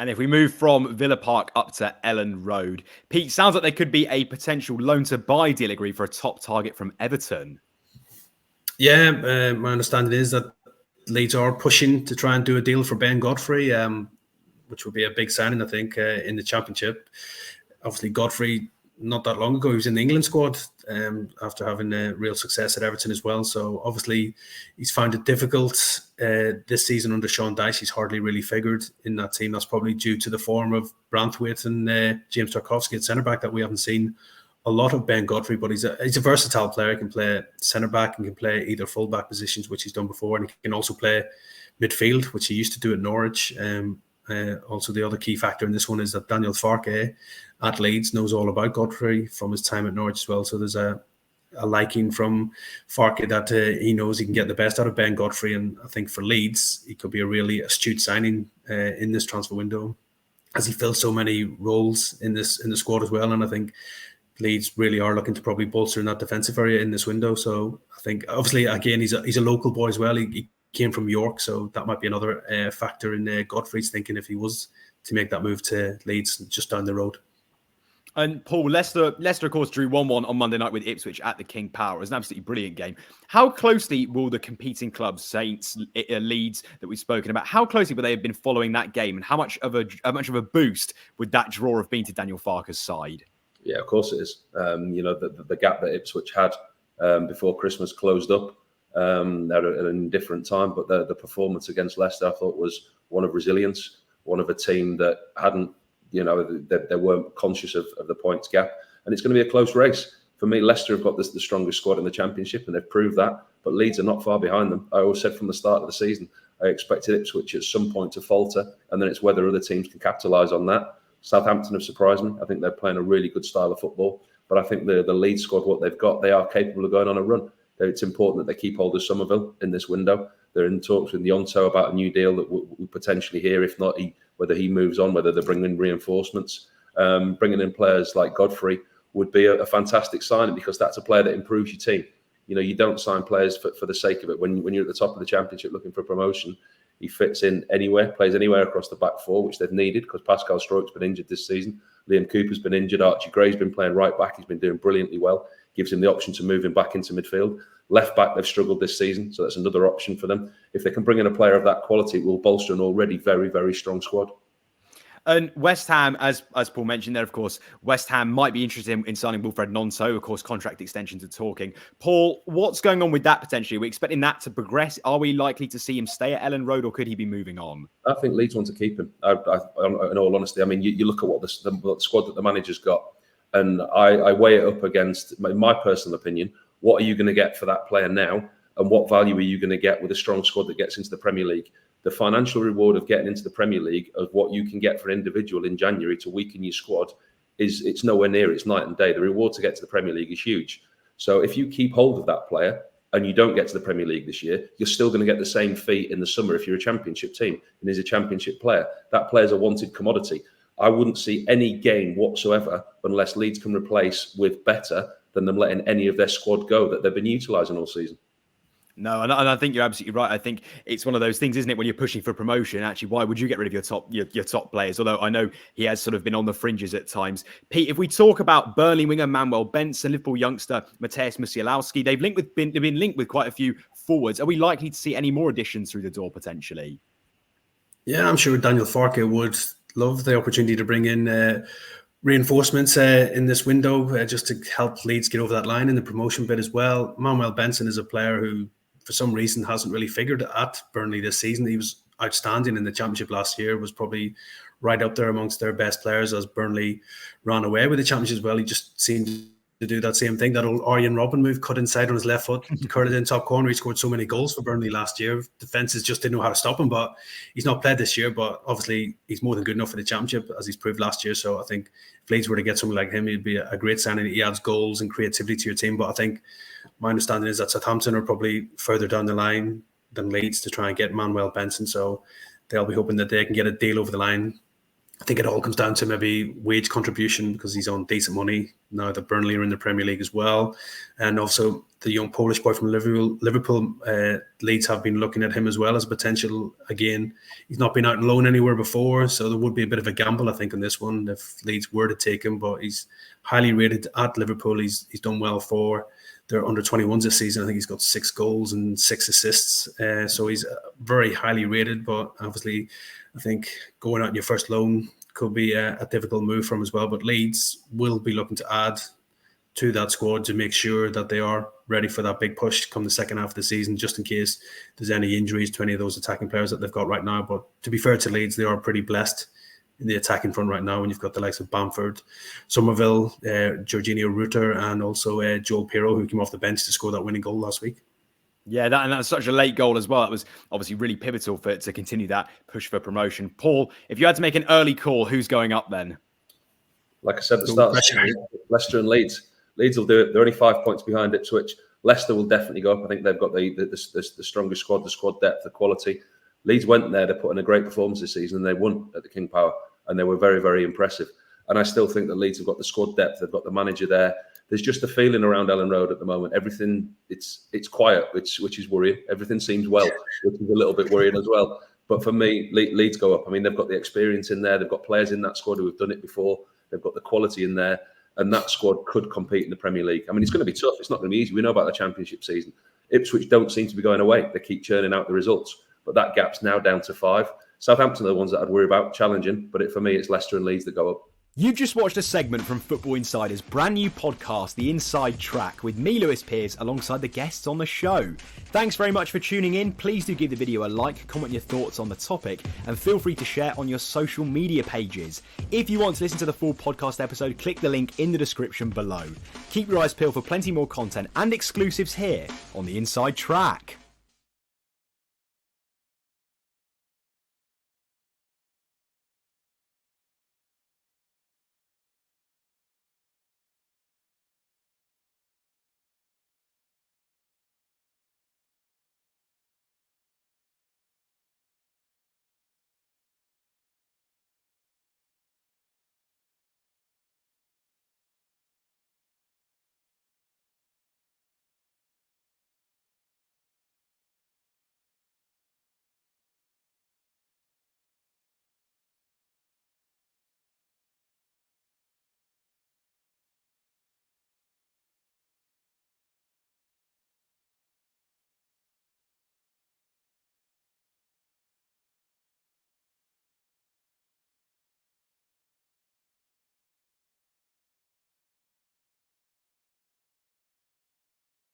And if we move from Villa Park up to Elland Road, Pete, sounds like there could be a potential loan to buy deal agreed for a top target from Everton. Yeah, my understanding is that Leeds are pushing to try and do a deal for Ben Godfrey, which would be a big signing, I think, in the Championship. Obviously, Godfrey, not that long ago, he was in the England squad after having real success at Everton as well. So obviously, he's found it difficult this season under Sean Dyche. He's hardly really figured in that team. That's probably due to the form of Branthwaite and James Tarkowski at centre-back that we haven't seen a lot of Ben Godfrey, but he's a versatile player. He can play centre-back and can play either full-back positions, which he's done before, and he can also play midfield, which he used to do at Norwich. Also, the other key factor in this one is that Daniel Farke at Leeds knows all about Godfrey from his time at Norwich as well. So there's a liking from Farke that he knows he can get the best out of Ben Godfrey. And I think for Leeds, he could be a really astute signing in this transfer window, as he fills so many roles in the squad as well. And I think Leeds really are looking to probably bolster in that defensive area in this window. So I think, obviously, again, he's a local boy as well. He came from York, so that might be another factor in Godfrey's thinking if he was to make that move to Leeds just down the road. And Paul, Leicester, of course, drew 1-1 on Monday night with Ipswich at the King Power. It was an absolutely brilliant game. How closely will the competing clubs, Saints, Leeds, that we've spoken about, how closely would they have been following that game, and how much of a boost would that draw have been to Daniel Farke's side? Yeah, of course it is. The gap that Ipswich had before Christmas closed up at a different time, but the performance against Leicester, I thought, was one of resilience, one of a team that hadn't, they weren't conscious of the points gap, and it's going to be a close race. For me, Leicester have got the strongest squad in the Championship, and they've proved that, but Leeds are not far behind them. I always said from the start of the season, I expected Ipswich at some point to falter, and then it's whether other teams can capitalise on that. Southampton have surprised me. I think they're playing a really good style of football, but I think the Leeds squad, what they've got, they are capable of going on a run. It's important that they keep hold of Somerville in this window. They're in talks with Gnonto about a new deal that we'll potentially hear, if not whether he moves on, whether they're bringing in reinforcements. Bringing in players like Godfrey would be a fantastic signing, because that's a player that improves your team. You don't sign players for the sake of it. When you're at the top of the Championship looking for promotion, he fits in anywhere, plays anywhere across the back four, which they've needed, because Pascal Stroke's been injured this season. Liam Cooper's been injured. Archie Gray's been playing right back. He's been doing brilliantly well. Gives him the option to move him back into midfield. Left back, they've struggled this season, so that's another option for them. If they can bring in a player of that quality, it will bolster an already very, very strong squad. And West Ham, as Paul mentioned there, of course, West Ham might be interested in signing Wilfried Gnonto. Of course, contract extensions are talking. Paul, what's going on with that potentially? Are we expecting that to progress? Are we likely to see him stay at Elland Road, or could he be moving on? I think Leeds want to keep him. In all honesty, I mean, you look at what the squad that the manager's got, and I weigh it up against, in my personal opinion, what are you going to get for that player now, and what value are you going to get with a strong squad that gets into the Premier League? The financial reward of getting into the Premier League, of what you can get for an individual in January to weaken your squad, it's nowhere near. It's night and day. The reward to get to the Premier League is huge. So if you keep hold of that player and you don't get to the Premier League this year, you're still going to get the same fee in the summer if you're a Championship team and he's a Championship player. That player's a wanted commodity. I wouldn't see any gain whatsoever unless Leeds can replace with better than them letting any of their squad go that they've been utilising all season. No, and I think you're absolutely right. I think it's one of those things, isn't it, when you're pushing for promotion? Actually, why would you get rid of your top players? Although I know he has sort of been on the fringes at times. Pete, if we talk about Burnley winger Manuel Benson, Liverpool youngster Mateusz Musialowski, they've been linked with quite a few forwards. Are we likely to see any more additions through the door potentially? Yeah, I'm sure Daniel Farke would love the opportunity to bring in reinforcements in this window just to help Leeds get over that line in the promotion bit as well. Manuel Benson is a player who, for some reason, hasn't really figured at Burnley this season. He was outstanding in the Championship last year, was probably right up there amongst their best players as Burnley ran away with the Championship as well. He just seemed to do that same thing, that old Arjen Robben move, cut inside on his left foot, curled it in top corner. He scored so many goals for Burnley last year. Defences just didn't know how to stop him, but he's not played this year, but obviously he's more than good enough for the Championship, as he's proved last year. So I think if Leeds were to get someone like him, he'd be a great signing. He adds goals and creativity to your team, but I think my understanding is that Southampton are probably further down the line than Leeds to try and get Manuel Benson, so they'll be hoping that they can get a deal over the line I think it all comes down to maybe wage contribution because he's on decent money now that Burnley are in the Premier League as well. And also the young Polish boy from Liverpool, Leeds have been looking at him as well as a potential. Again, he's not been out on loan anywhere before, so there would be a bit of a gamble, I think, on this one if Leeds were to take him. But he's highly rated at Liverpool. He's done well for their under-21s this season. I think he's got 6 goals and 6 assists. So he's very highly rated, but obviously I think going out on your first loan could be a difficult move for him as well. But Leeds will be looking to add to that squad to make sure that they are ready for that big push come the second half of the season, just in case there's any injuries to any of those attacking players that they've got right now. But to be fair to Leeds, they are pretty blessed in the attacking front right now when you've got the likes of Bamford, Somerville, Jorginho Rutter, and also Joel Pirro, who came off the bench to score that winning goal last week. Yeah, that's such a late goal as well. That was obviously really pivotal for it to continue that push for promotion. Paul, if you had to make an early call, who's going up then? Like I said at the start, Leicester and Leeds. Leeds will do it. They're only 5 points behind Ipswich. Leicester will definitely go up. I think they've got the strongest squad, the squad depth, the quality. Leeds went there to put in a great performance this season, and they won at the King Power, and they were very, very impressive. And I still think that Leeds have got the squad depth. They've got the manager there. There's just a feeling around Elland Road at the moment. Everything, it's quiet, which is worrying. Everything seems well, which is a little bit worrying as well. But for me, Leeds go up. I mean, they've got the experience in there. They've got players in that squad who have done it before. They've got the quality in there. And that squad could compete in the Premier League. I mean, it's going to be tough. It's not going to be easy. We know about the Championship season. Ipswich don't seem to be going away. They keep churning out the results. But that gap's now down to 5. Southampton are the ones that I'd worry about challenging. But for me, it's Leicester and Leeds that go up. You've just watched a segment from Football Insider's brand new podcast, The Inside Track, with me, Lewis Pearce, alongside the guests on the show. Thanks very much for tuning in. Please do give the video a like, comment your thoughts on the topic, and feel free to share on your social media pages. If you want to listen to the full podcast episode, click the link in the description below. Keep your eyes peeled for plenty more content and exclusives here on The Inside Track.